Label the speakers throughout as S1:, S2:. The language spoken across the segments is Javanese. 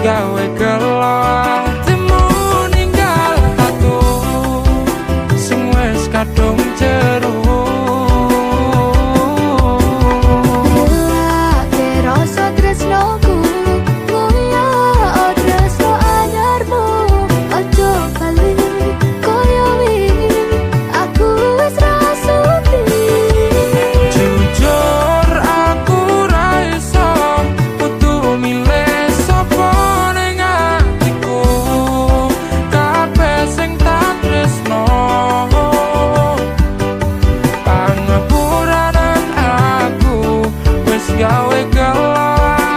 S1: gawe gelo atimu ninggal aku sing wis kadung jero
S2: rasa tresnoku koyo tresno anyarmu ojo bali koyo wingi aku wis rasuti
S1: jujur aku ra iso kudu milih sapa ning atiku kabeh sing tak tresno pangapuranan aku wis gawe gelo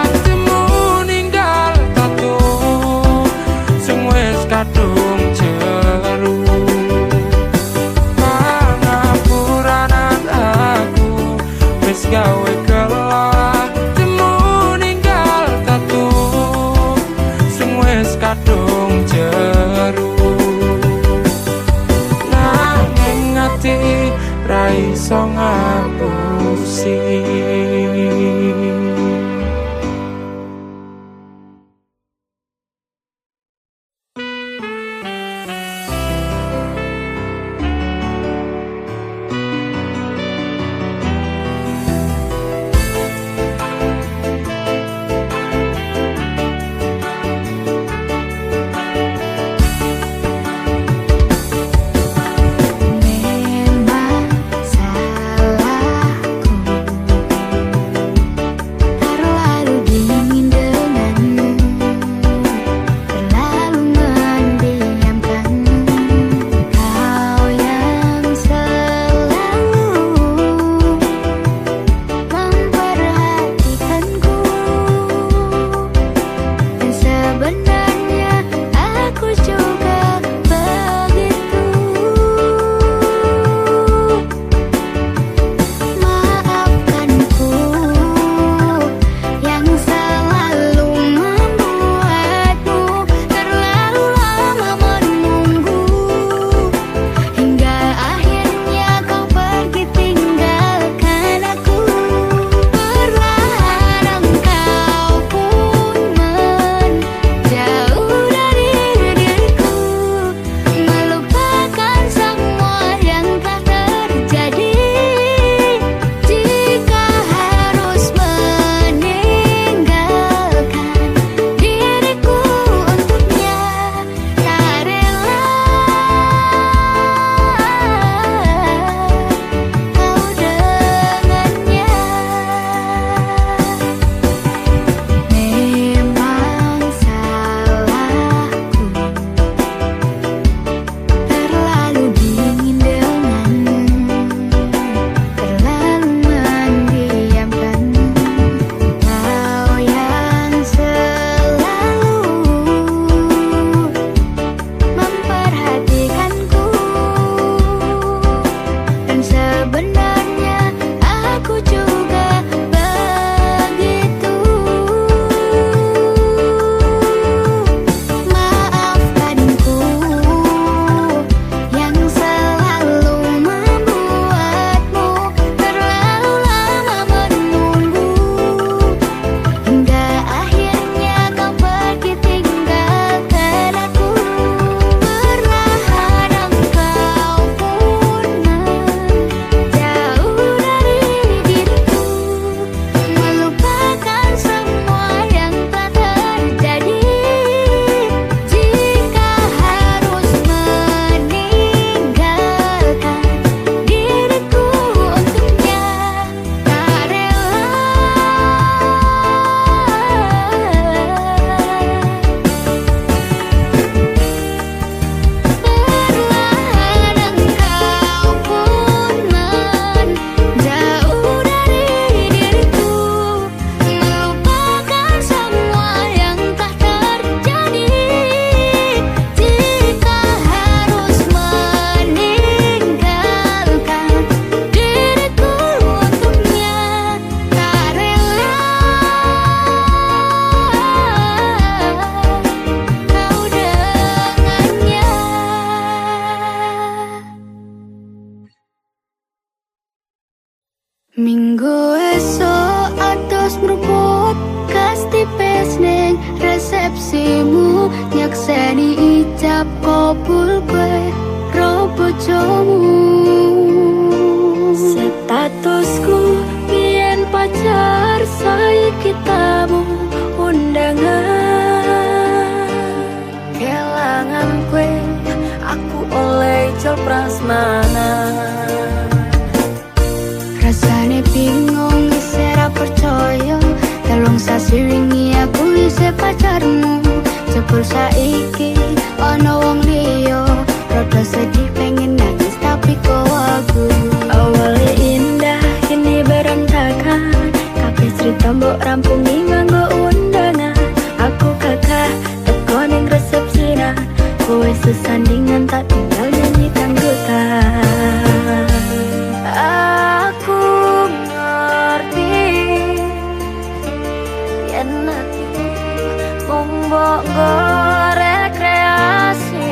S1: atimu ninggal tatu sing wis kadung jeru pangapuranan aku wis gawe gelo atimu ninggal tatu sing wis kadung jeru nanging ati ra iso ngapusi.
S2: memang salahku terlalu dingin denganmu terlalu mendiamkanmu kau yang selalu memperhatikanku dan sebenarnya aku juga begitu. Maafkanku yang selalu membuatmu terlalu lama menunggu hingga akhirnya kau pergi tinggalkan aku. Perlahan engkau pun menjauh dari diriku, melupakan semua yang telah terjadi. Jika harus meninggalkan diriku untuknya, tak rela kau dengannya. Memang salahku terlalu dingin denganmu, terlalu mendiamkanmu. Kau yang selalu memperhatikanku dan sebenarnya aku juga begitu. Maafkanku yang selalu membuatmu terlalu lama menunggu hingga akhirnya kau pergi tinggalkan aku. Perlahan engkau pun menjauh dari diriku, melupakan semua yang telah terjadi. Jika harus meninggalkan diriku untuknya, tak rela. Perlahan engkau pun menjauh dari diriku, melupakan semua yang telah terjadi. Jika harus meninggalkan diriku untuknya, tak rela kau dengannya. Minggu esok atus meruput kas tipis ning resepsi nyakseni ijab kabul kowe ro bojomu. Statusku biyen pacar, saiki tamu undangan. Kelangan kowe aku oleh ijol prasmanan. Rasane bingung isera percaya, telung sasi wingi aku isih pacarmu. Jebul saiki ana wong liya, rada sedih pengen nangis tapi kok aku. Awalnya indah kini berantakan, kabeh cerita mbok rampungi nganggo undangan. Aku kakak teko ning resepsinan, kowe sesandingan tak tinggal nyanyi dangdutan. Aku ngerti yen atiku mung mbok rekreasi.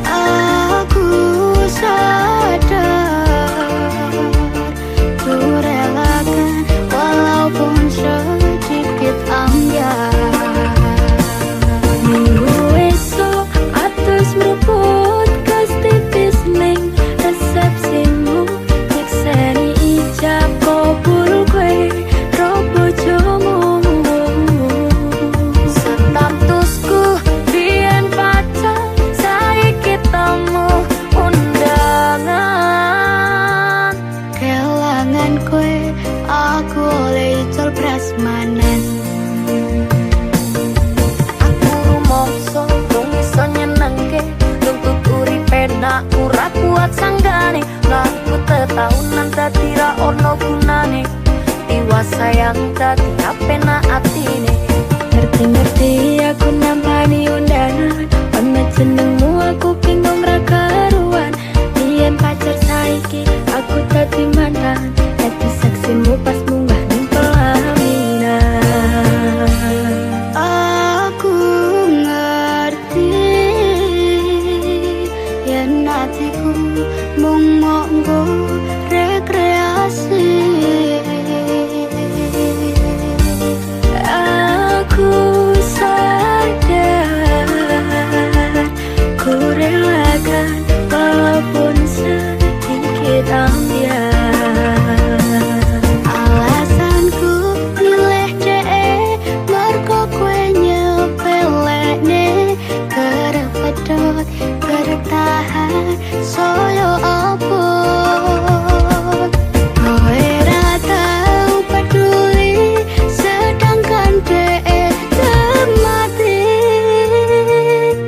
S2: Aku sadar ku relakan walaupun sedikit ambiar. Minggu esok atus meruput kas tipis ning resepsimu, nyekseni ijab kabul kowe ro bojomu. Statusku biyen pacar, saiki tamu undangan. Kelangan kowe aku oleh ijol prasmanan. Aku rumangsa dong iso nyenengke, nuntut uripe nak ora kuat sanggane. Ngaku tetaunan dadi ra ono gunane, tiwas sayang dadi apenak atine. Ngerti-ngerti aku nampani undangan, ana jenengmu aku bingung ra karuan. Biyen pacar saiki aku dadi mantan, dadi saksimu pas munggah ning pelaminan. Aku ngerti yen atiku mung monggo rekreasi. Aku sadar ku relakan walaupun sedikit ambiar. Alasanku milih dhek mergo kowe nyepelekne, kerep pedot kerep tahan soyo apa. Kowe ra tau peduli sedangkan dhek mati.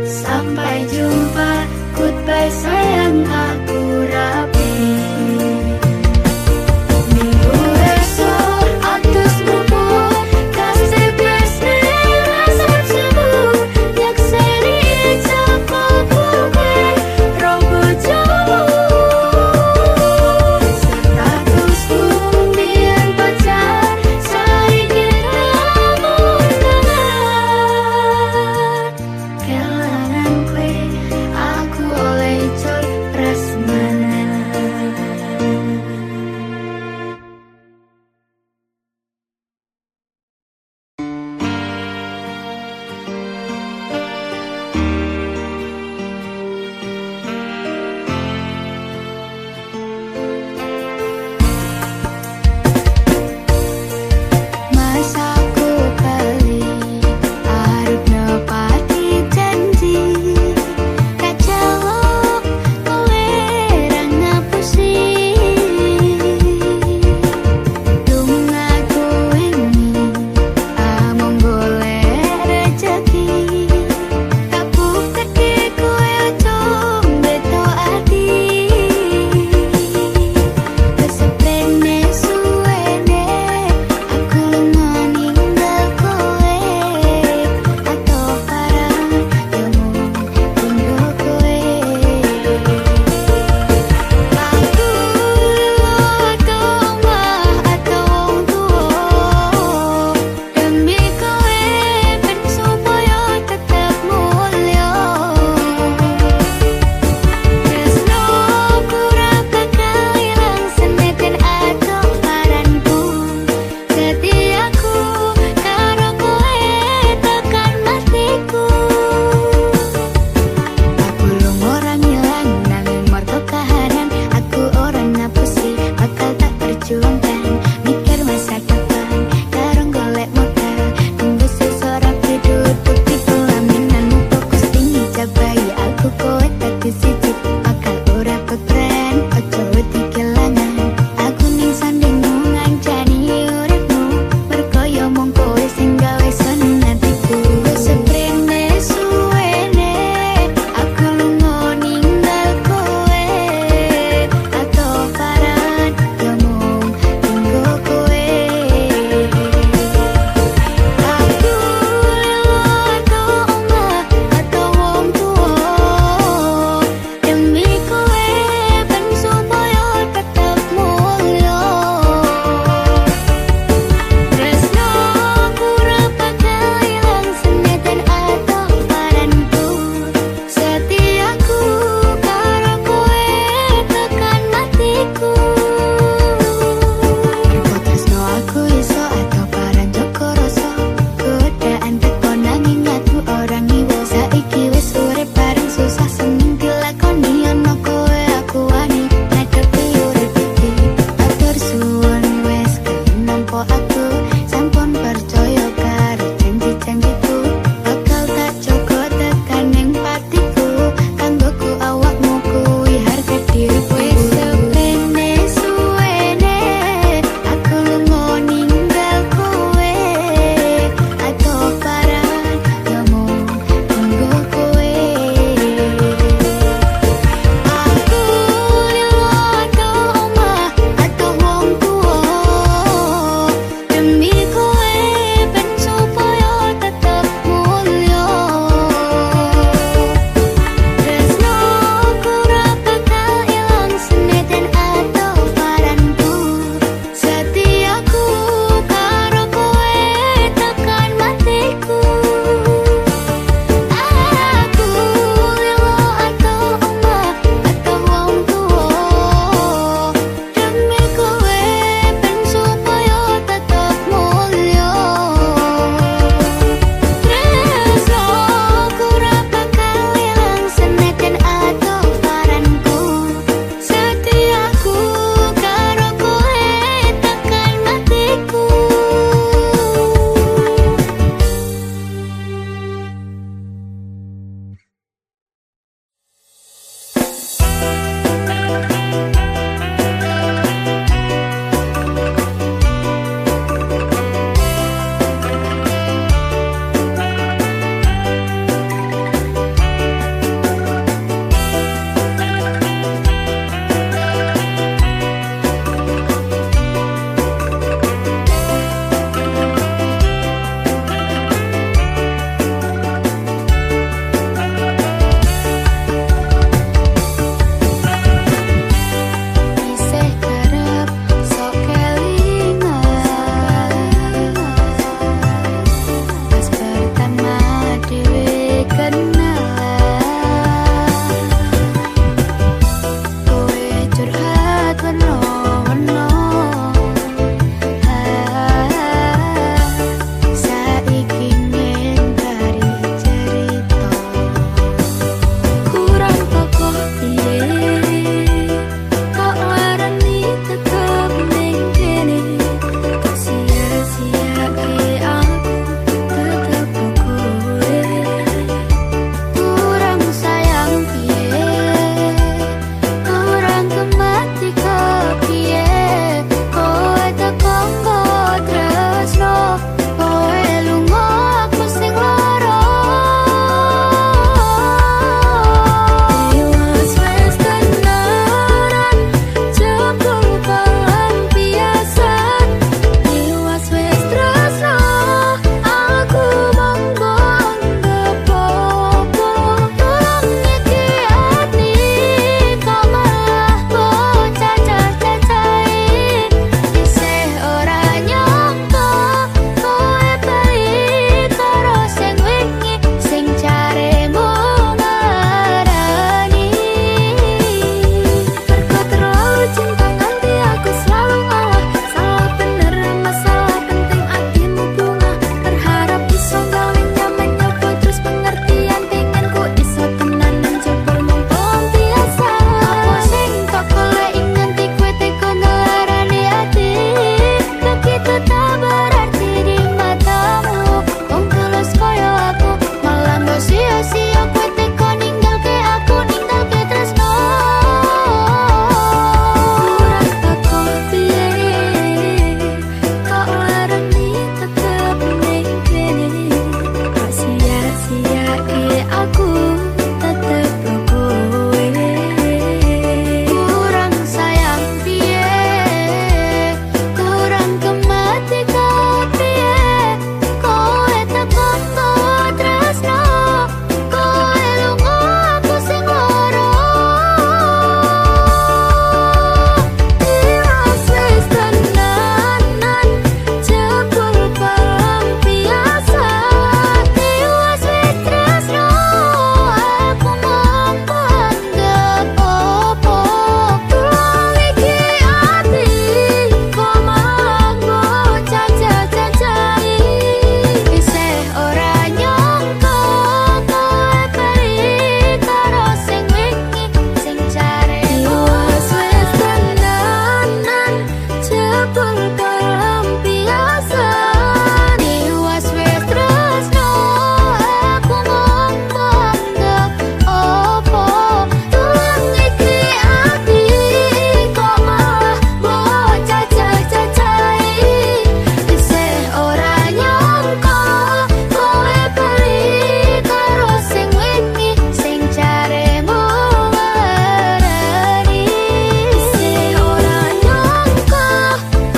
S2: Sampai jumpa, goodbye sayang, aku rapi.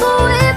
S2: Kowe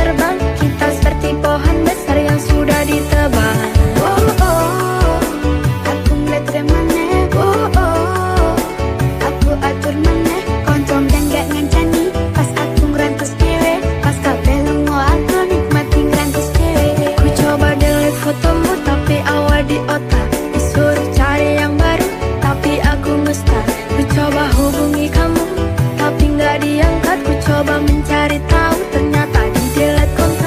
S2: terbang, kita seperti pohon besar yang sudah ditebang. Oh oh, aku ngeliat remane. Oh oh, aku atur meneh, koncong dan gak ngancani. Pas aku ngerantus dewe, pas kabeh lungo aku nikmati ngerantus dewe. Ku coba delete fotomu tapi awal di otak, disuruh cari yang baru tapi aku ngestak. Ku coba hubungi kamu tapi nggak diangkat, ku coba mencari tahu ternyata di delete kontak.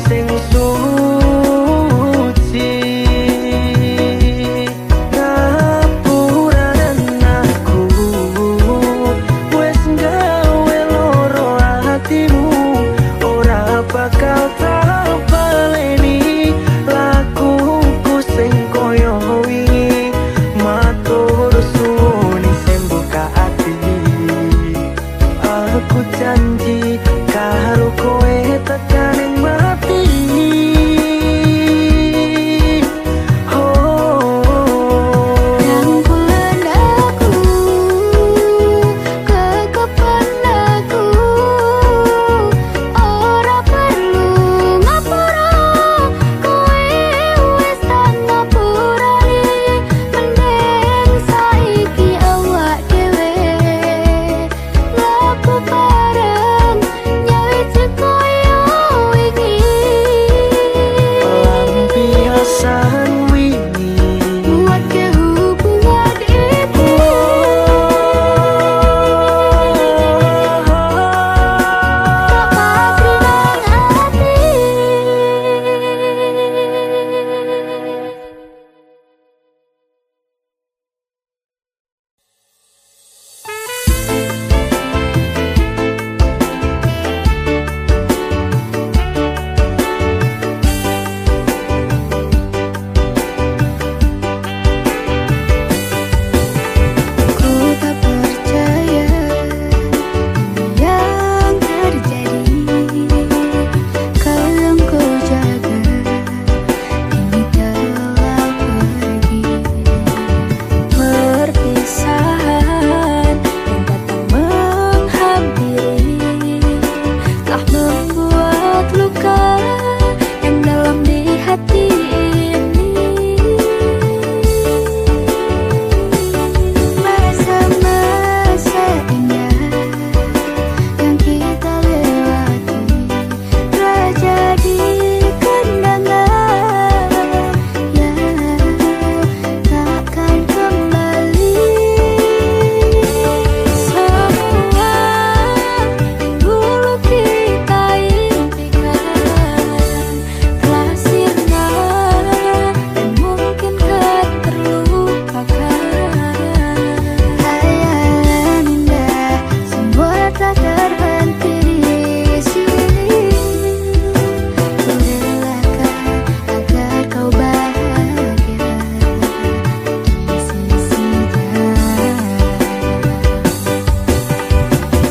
S3: sing suci. Ngapuranen aku wes gawe loro hatimu, ora bakal tak baleni lakuku sing koyo wingi. Matur suwun sing buka ati, aku janji karo kowe tekan ing mati.
S2: Rangkulan aku, kekepan aku, ora perlu ngapura, kowe wis tak ngapurani. Mending saiki awak dhewe laku bareng nyawiji koyo wingi.
S3: Lampiasan wingi
S2: Buat kehubungan itu tak pasti nang hati. Ku tak percaya yang terjadi, kau yang ku jaga kini telah pergi. Perpisahan yang datang menghampiri telah membuat luka yang dalam di hati ini. Masa-masa indah yang kita lewati telah jadi kenangan yang takkan kembali. Semua yang dulu kita impikan telah sirna dan mungkin kan terlupakan. Hayalan indah semua tak terhenti di sini. Ku relakan agar kau bahagia di sisinya.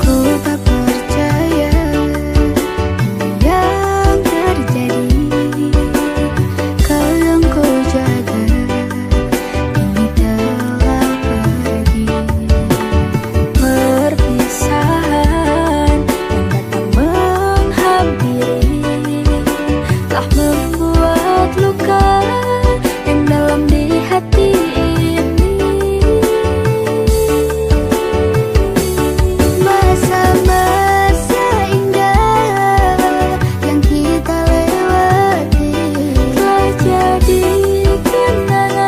S2: Ku tak percaya yang terjadi, kau yang ku jaga kini telah pergi. Perpisahan yang datang menghampiri telah membuat luka yang dalam di hati ini. Masa-masa indah yang kita lewati telah jadi kenangan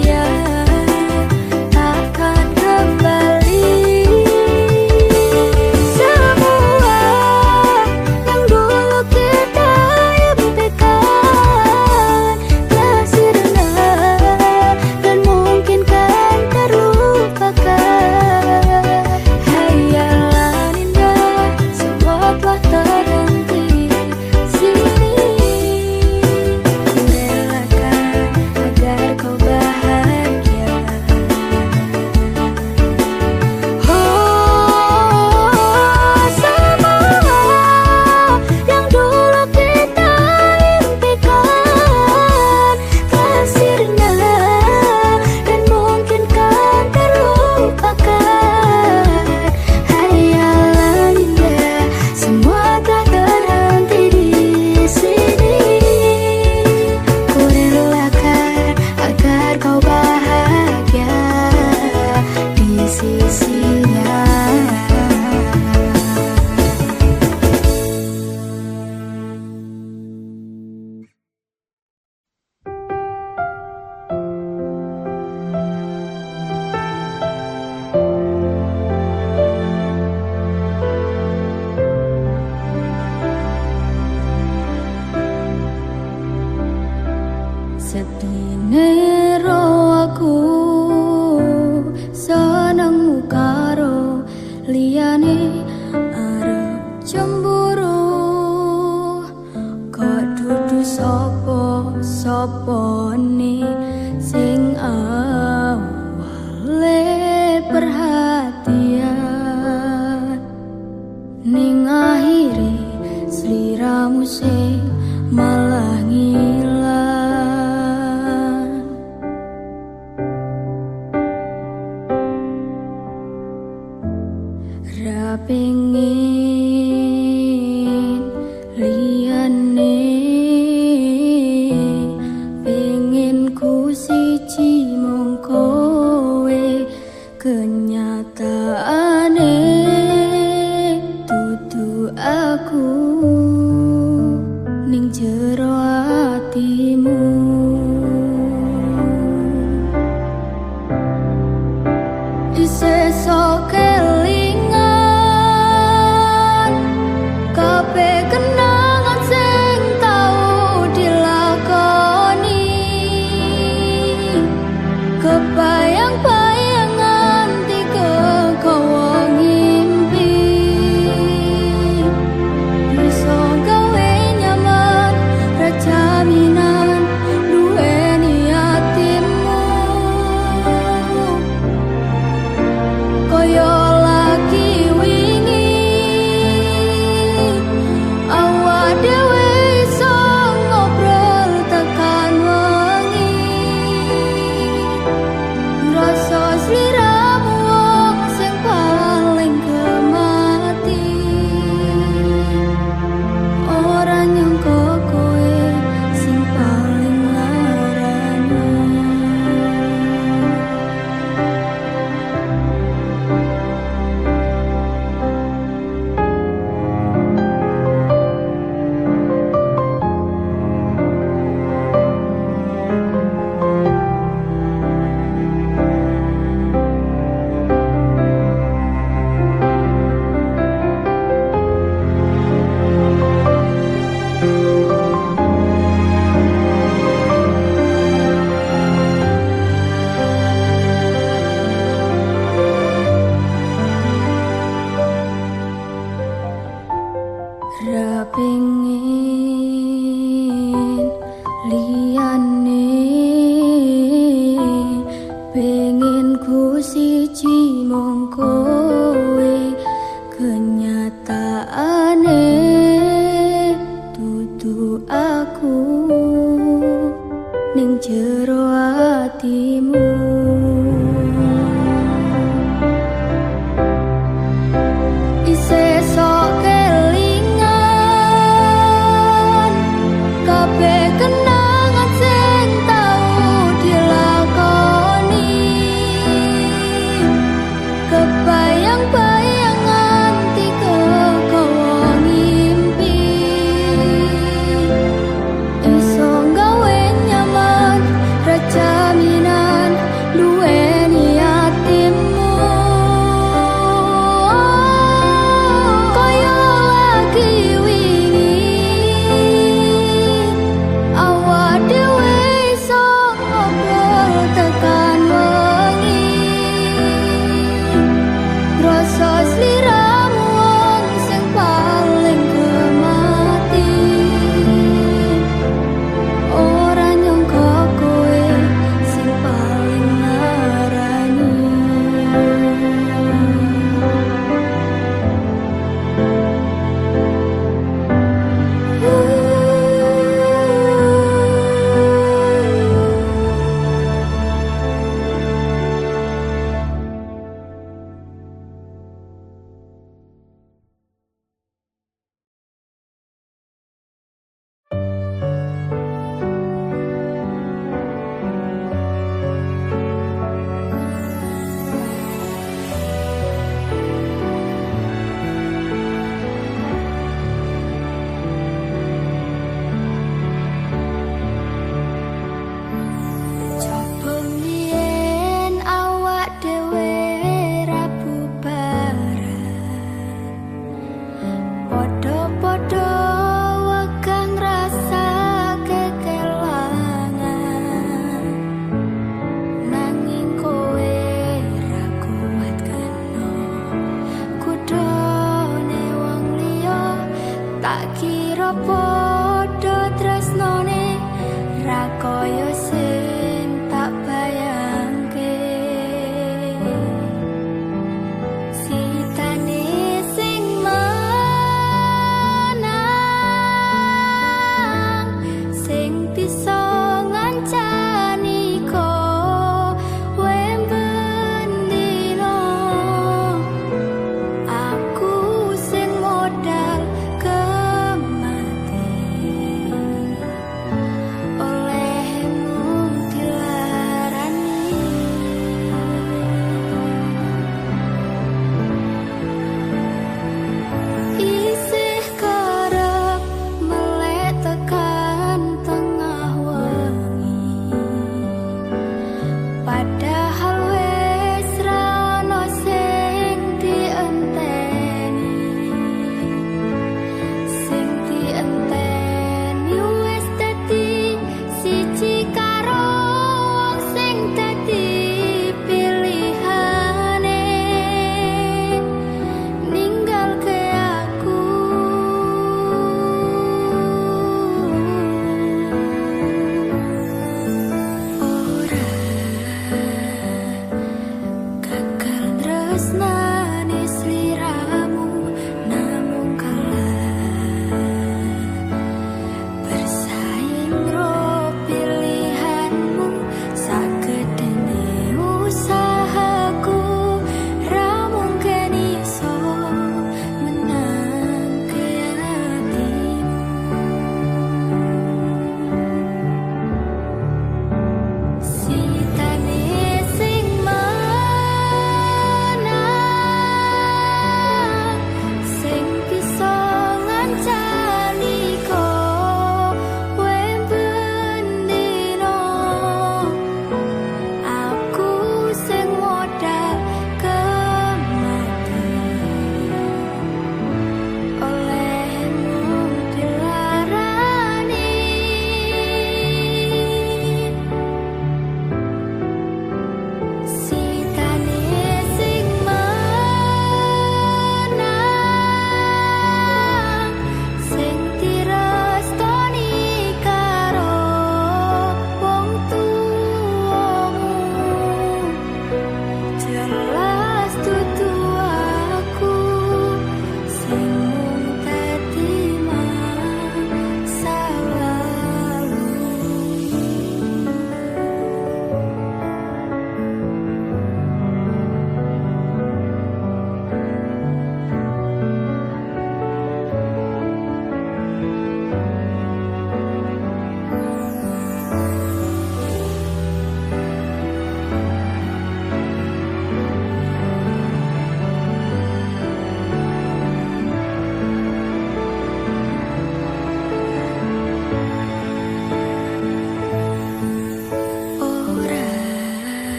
S2: yang takkan kembali. Semua yang dulu kita sedine ro aku senengmu karo liyane arep cemburu kok dudu sapa-sapane sing awale perhatian ning akhire sliramu sing malah ngilang. Ra pengin liyane, pengin ku siji mung kowe, kenyataane dudu aku ning jero atimu. Isih sok kelingan kabeh kenangan sing tau dilakoni, kebayang-bayangan tiga kowo ngimpi bisa gawe nyaman rajaminan duweni atimu koyo lagi wingi awak dhewe iso ngobrol tekan wengi rasa sliramu wong sing paling kemati ora nyangka kowe sing paling larani. Ra pengin liyane, pengin ku siji mung kowe, kenyataane dudu aku ning jero atimu. Isih sok kelingan kabeh kenangan sing tau dilakoni, kebayang-bayangan tiga kowo ngimpi iso gawe nyaman rajaminan rasane ra koyo sing tak bayangke. Sitane sing menang, sing bisa ngancani kowe bendino. Aku sing modal kemati olehmu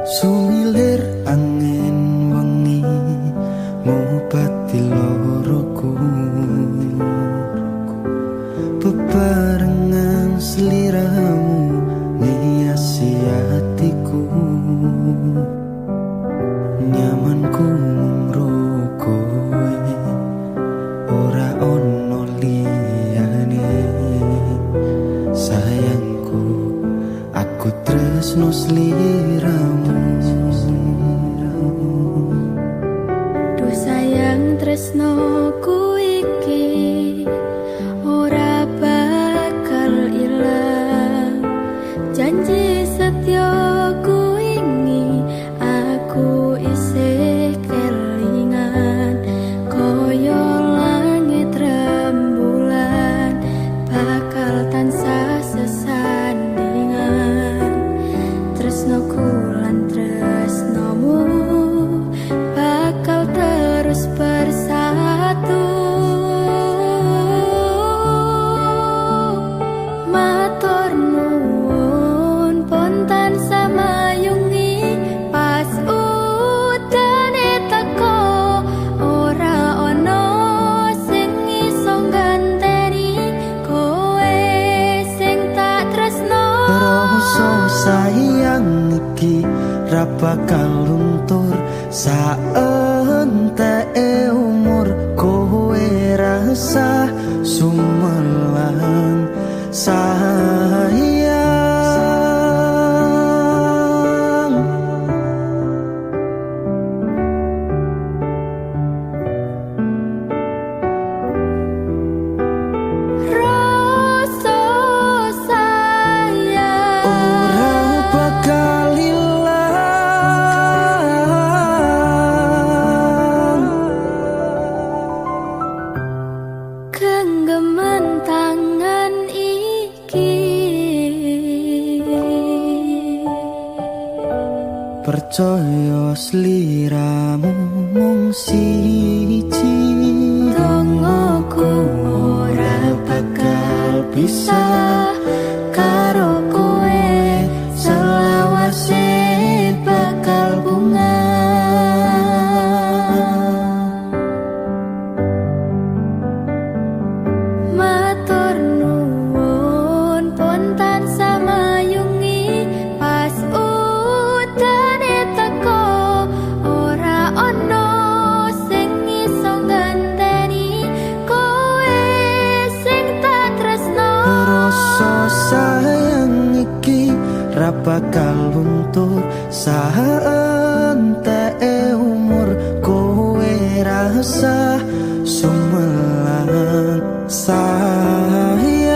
S3: Sumilir angin wengi ngobati loroku, bebarengan seliramu ngiasi hatiku. Nyamanku mrokoe ora ono liyane. Sayangku aku tresno sliramu.
S2: Duh sayang tresnoku iki ora bakal ilang. Janji setyaku ini aku isih kelingan. Koyo langit rembulan bakal tansah sesandingan. Tresnoku lan tresnomu bakal terus bersatu. Matur nuwun pontan samayungi pas udane teko. Ora ono sing iso ganteni kowe sing tak tresno.
S3: Rasa sayang iki ra bakal luntur saenteke umur. Kowe rasa sumelang sayang.
S2: Rasa sayang
S3: Ora bakal ilang.
S2: genggaman tangan iki.
S3: Percaya sliramu mung siji.
S2: Dongoku ora bakal bisa karo kowe. Selawase bakal bunga. Matur nuwun pontan samayungi pas udane teko. Ora ono sing iso ganteni kowe sing tak tresno.
S3: Rasa sayang iki ra bakal luntur saenteke umur. Kowe rasa sumelang sayang.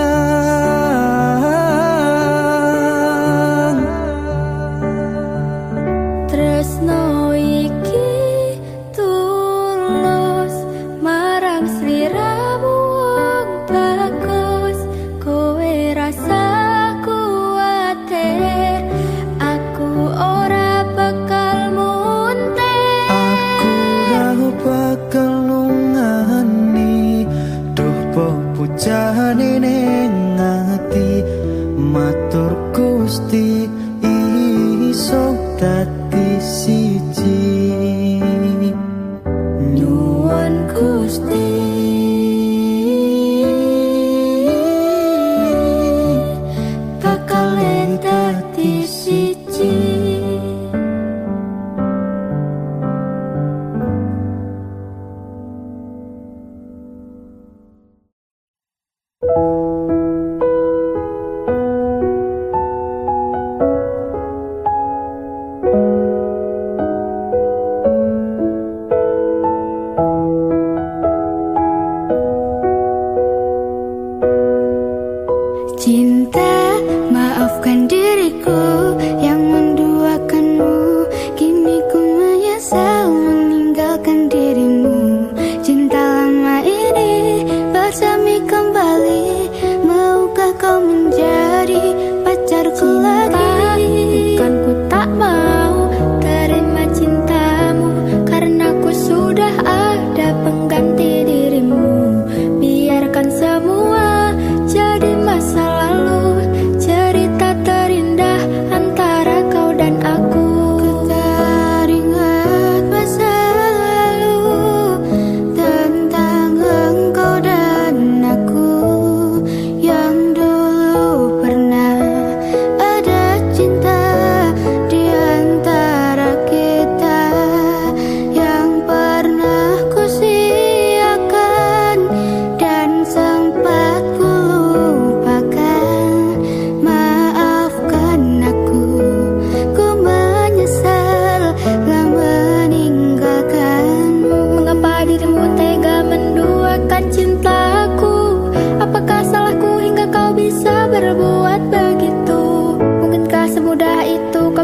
S2: Tresno iki tulus marang sliramu wong bagus. Kowe rasa kuwatir aku ora bakal muntek.
S3: Aku ra bakal nungani duh pepujane ning ati. Matur Gusti iso dadi siji.
S2: Nyuwun Gusti bakal dadi siji.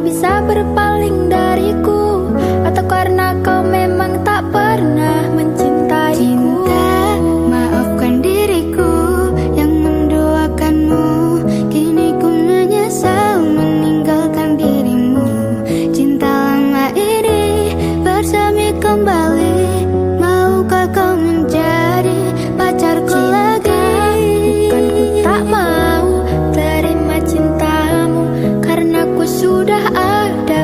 S2: bisa berpaling dariku, atau karena kau memang tak pernah mencintaiku? Cinta, maafkan diriku yang mendoakanmu. Kini ku menyesal meninggalkan dirimu. Cinta lama ini bersemi kembali. Maukah kau menjadi pacarku lagi? Bukan ku tak mau terima cintamu, karena ku sudah ada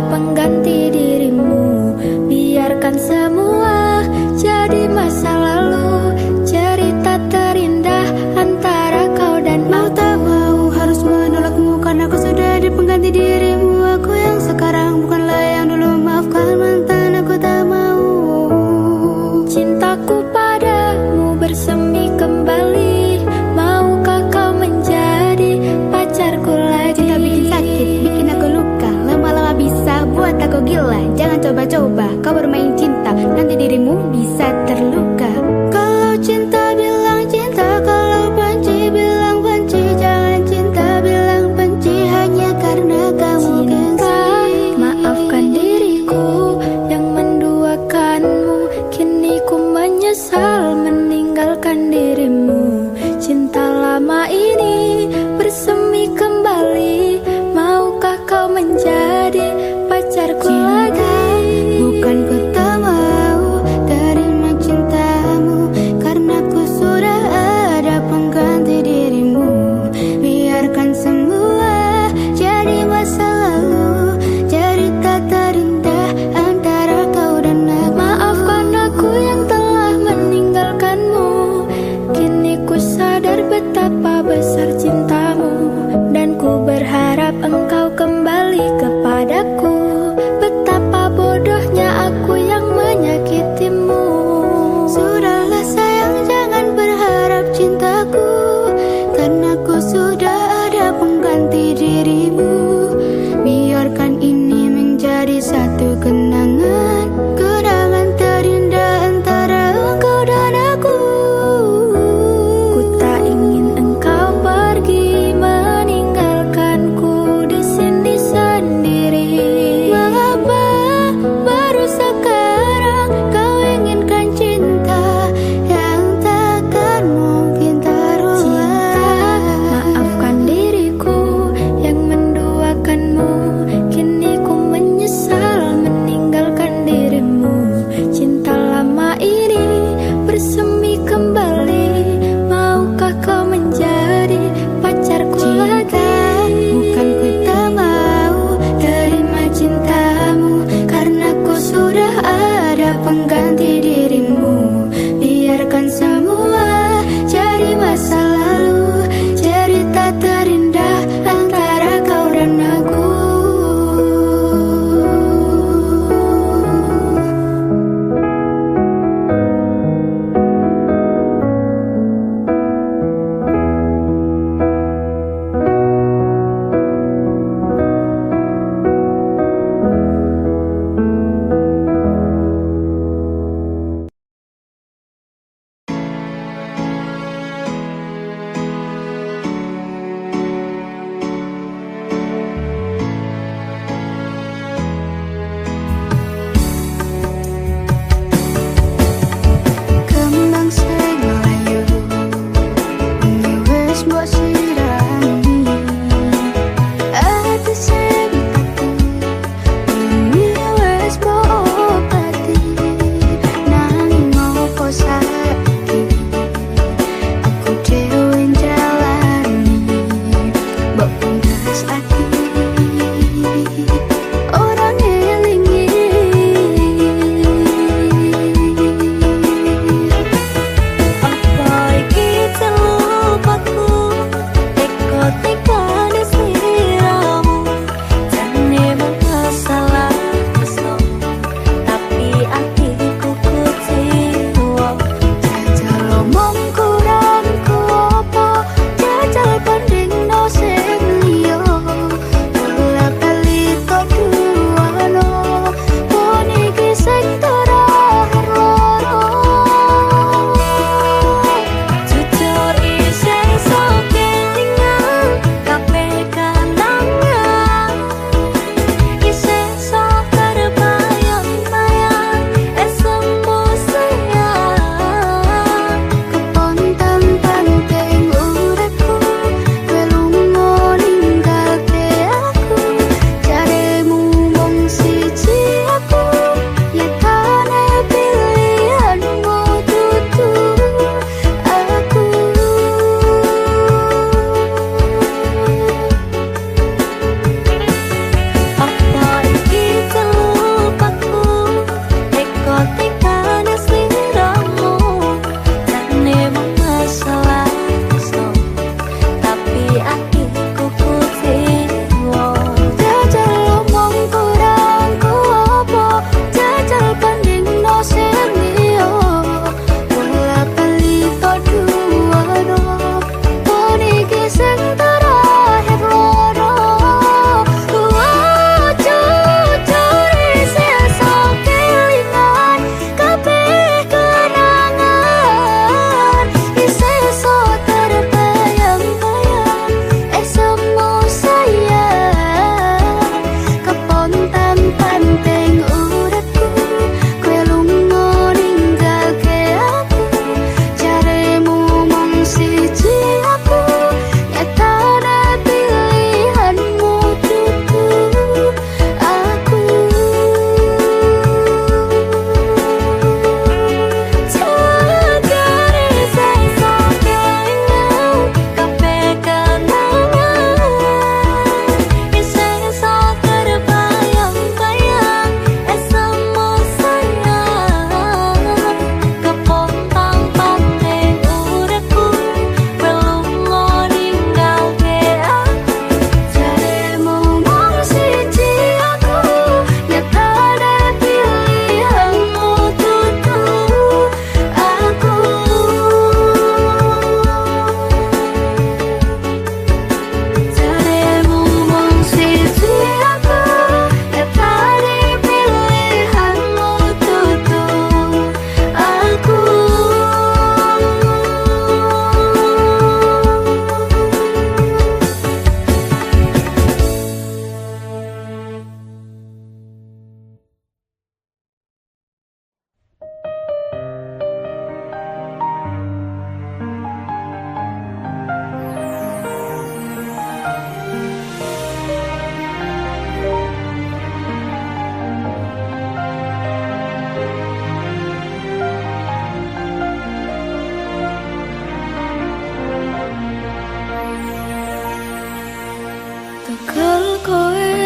S2: nyekel kowe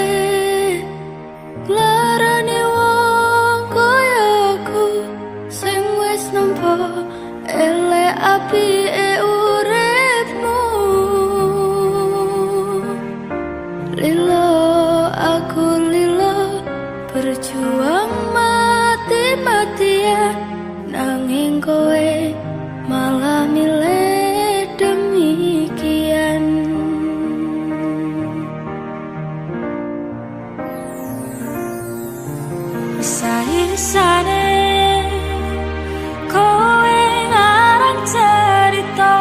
S2: larane wong kaya aku sing wis nampa elek apike uripmu. Lilo aku lilo berjuang mati-matian nanging kowe malah milih demikian. Isa-isane kowe ngarang cerita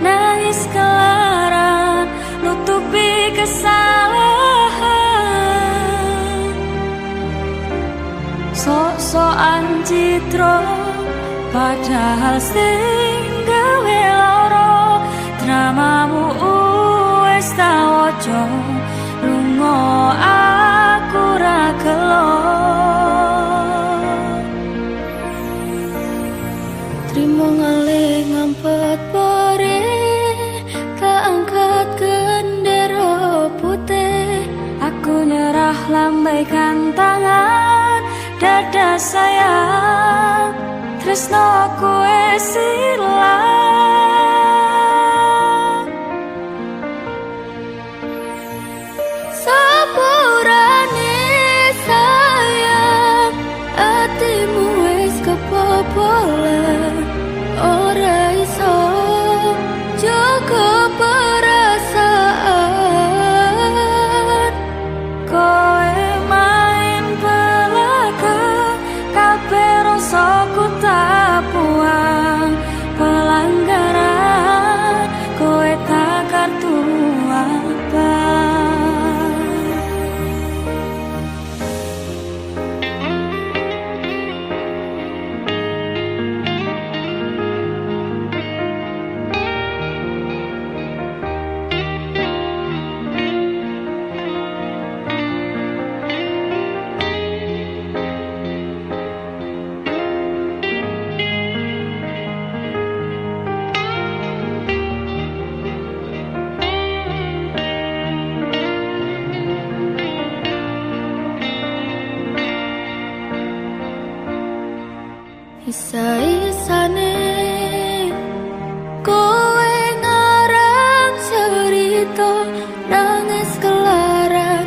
S2: nangis kelaran nutupi kesalahan sok-sokan citra padahal sing gawe lara dramamu wis tak waca lunga aku ra gelo. Trimo ngalih ngampet pore keangkat gendera putih. Aku nyerah lambaikan tangan dada sayang tresnoku wis ilang. Sepurane sayang atimu wis kebobolan ora iso jaga perasaan. Kowe main belakang kabeh rasaku tak buang pelanggaran kowe tak kartu apa. Isa-isane kowe ngarang cerita nangis kelaran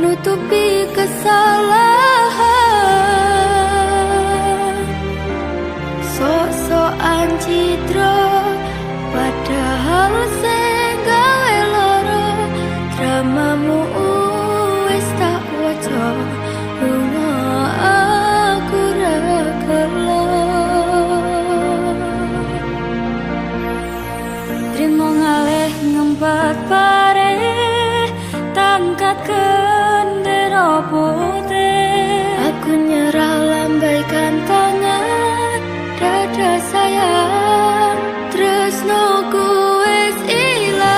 S2: nutupi kesalahan sok-sokan citra padahal sing gawe lara dramamu wis tak waca lunga aku ra gelo. Trimo ngalih ngempet pare tangkat gendera putih. Aku nyerah lambaikan tangan dada sayang tresnoku wis ilang.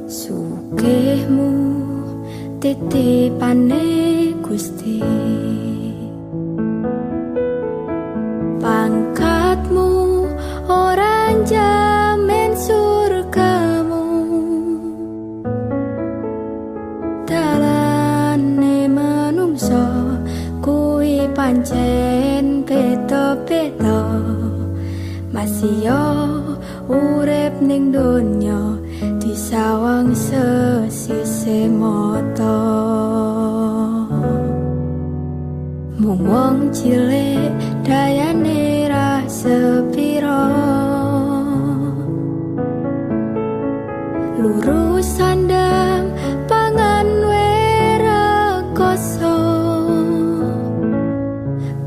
S2: Sugihmu titipane Gusti, pangkatmu ora jamin surgamu, dalane manungsa kuwi pancen beda-beda, masih yo urip ning donya disawang sesise mata. Mung wong cilik dayane ra sepira, lurus sandang pangan werekoso,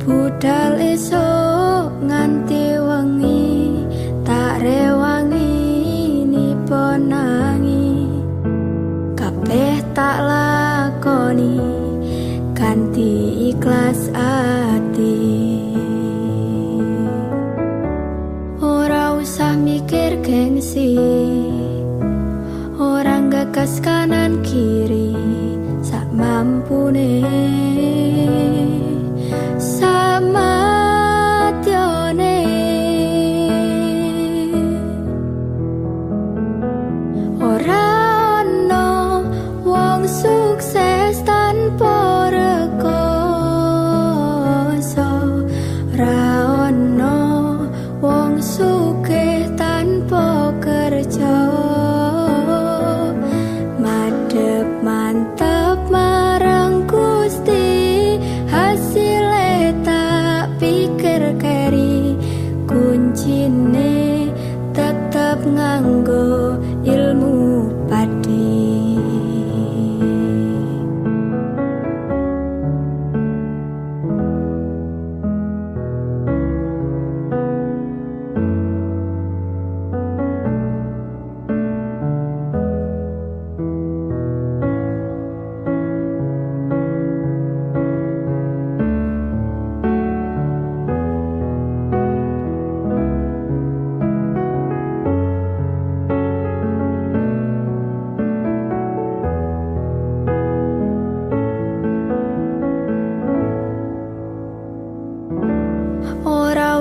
S2: budal esok nganti wengi tak rewangi niponangi, kabeh tak lakoni kanthi ikhlas ati. Ora usah mikir gengsi, orang gagas kanan kiri, sak mampune sama tione. Ora ono wong sukses tanpa rekoso, ora ono wong sugih tanpa kerja. Madhep mantep marang Gusti, hasile tak pikir keri, kuncine tetep nganggo ilmu padi.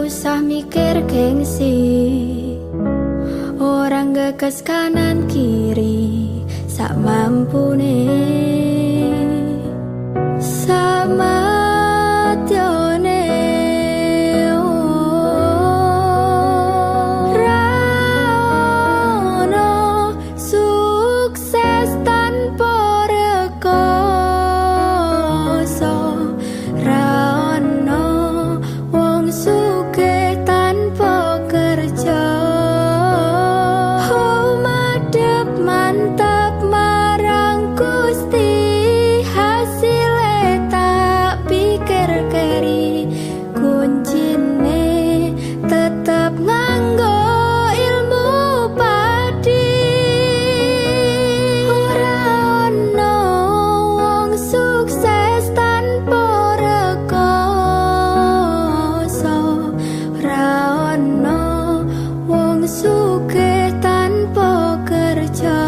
S2: Usah mikir gengsi, orang gagas kanan kiri, sak mampune sama tione. Ra ono sukses tanpa rekoso, ra ono wong sugih tanpa kerja. Oh, madhep mantap marang Gusti, hasile tak pikir keri, kuncine tetep nganggo ilmu padi. Ora ono wong sukses tanpa rekoso, ora ono wong sugih tanpa kerja.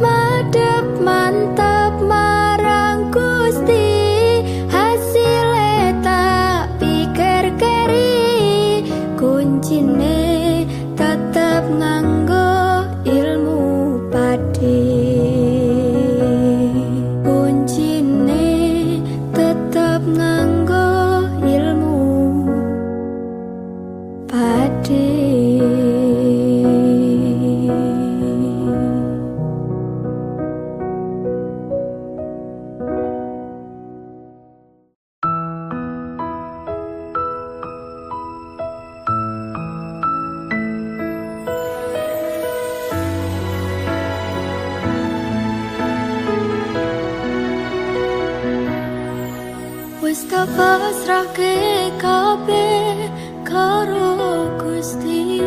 S2: Madhep mantap marang Gusti, hasile tak pikir keri, kuncine tetep nganggo ilmu padi. Kuncine tetep nganggo ilmu padi. Wis tak pasrahke kabeh karo Gusti,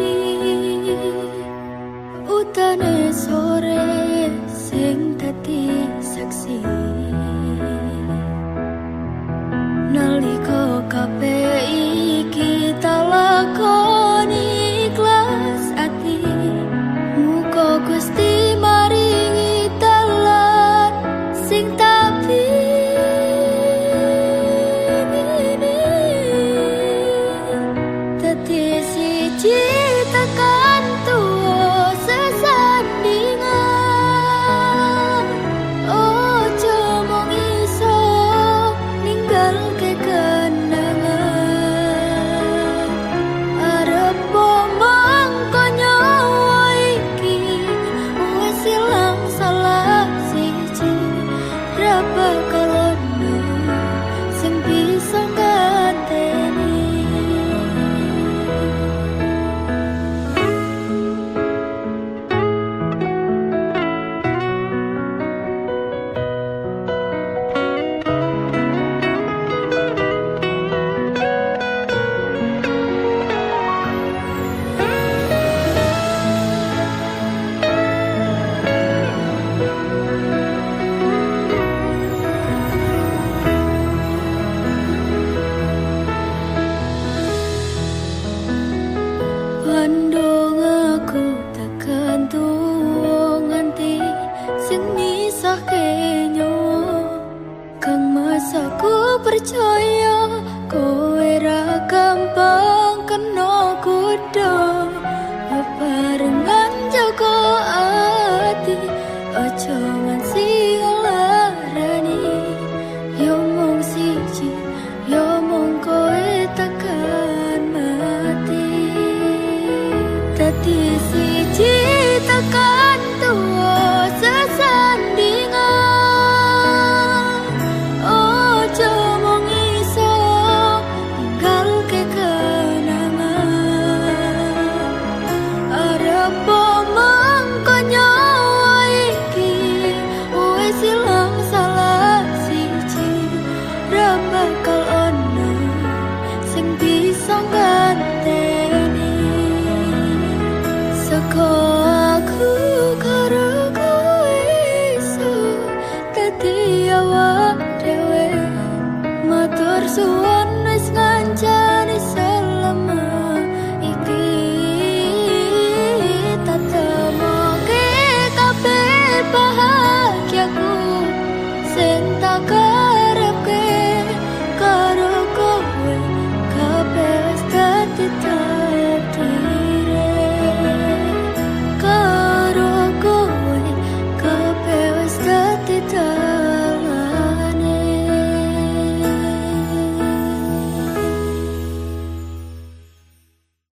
S2: utane sore sing dadi saksi. Nalika kabeh iki tak lakoni ikhlas ati, muga siji tekan tuwa sesandingan. Ojo mung iso ninggalke kenangan. Arep